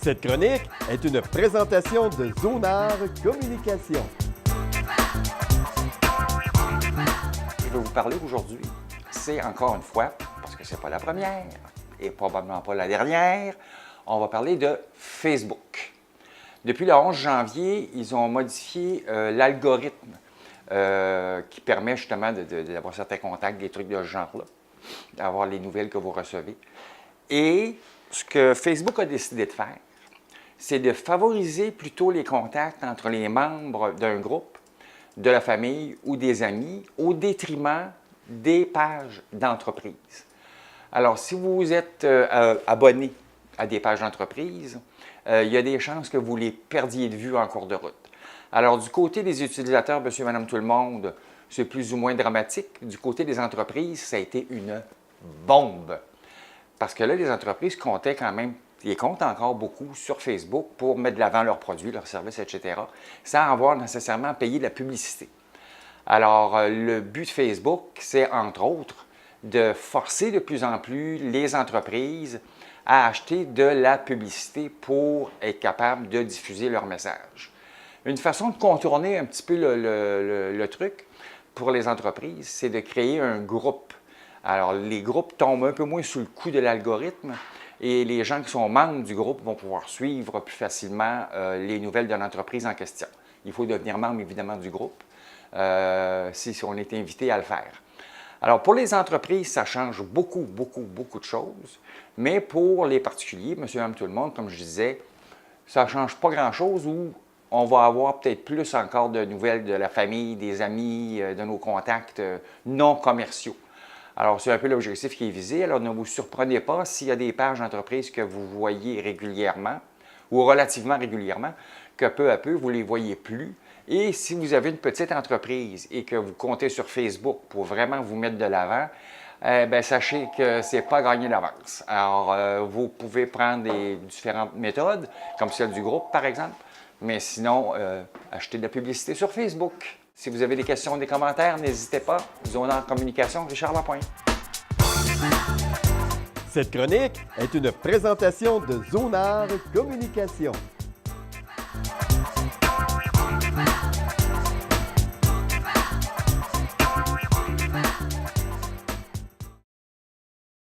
Cette chronique est une présentation de Zonar Communication. Je vais vous parler aujourd'hui, c'est encore une fois, parce que c'est pas la première et probablement pas la dernière, on va parler de Facebook. Depuis le 11 janvier, ils ont modifié l'algorithme qui permet justement d'avoir certains contacts, des trucs de ce genre-là, d'avoir les nouvelles que vous recevez. Et ce que Facebook a décidé de faire, c'est de favoriser plutôt les contacts entre les membres d'un groupe, de la famille ou des amis, au détriment des pages d'entreprise. Alors, si vous êtes abonné à des pages d'entreprise, il y a des chances que vous les perdiez de vue en cours de route. Alors, du côté des utilisateurs, monsieur, madame, tout le monde, c'est plus ou moins dramatique. Du côté des entreprises, ça a été une bombe. Parce que là, les entreprises comptaient quand même, ils comptent encore beaucoup sur Facebook pour mettre de l'avant leurs produits, leurs services, etc., sans avoir nécessairement payé de la publicité. Alors, le but de Facebook, c'est entre autres de forcer de plus en plus les entreprises à acheter de la publicité pour être capable de diffuser leur message. Une façon de contourner un petit peu le truc pour les entreprises, c'est de créer un groupe. Alors, les groupes tombent un peu moins sous le coup de l'algorithme et les gens qui sont membres du groupe vont pouvoir suivre plus facilement les nouvelles de l'entreprise en question. Il faut devenir membre, évidemment, du groupe si on est invité à le faire. Alors, pour les entreprises, ça change beaucoup de choses, mais pour les particuliers, monsieur, madame, tout le monde, comme je disais, ça ne change pas grand-chose ou on va avoir peut-être plus encore de nouvelles de la famille, des amis, de nos contacts non commerciaux. Alors, c'est un peu l'objectif qui est visé. Alors, ne vous surprenez pas s'il y a des pages d'entreprise que vous voyez régulièrement ou relativement régulièrement, que peu à peu, vous ne les voyez plus. Et si vous avez une petite entreprise et que vous comptez sur Facebook pour vraiment vous mettre de l'avant, sachez que ce n'est pas gagné d'avance. Alors, vous pouvez prendre des différentes méthodes, comme celle du groupe, par exemple, mais sinon, achetez de la publicité sur Facebook. Si vous avez des questions, des commentaires, n'hésitez pas. Zonar Communication, Richard Lapointe. Cette chronique est une présentation de Zonar Communication.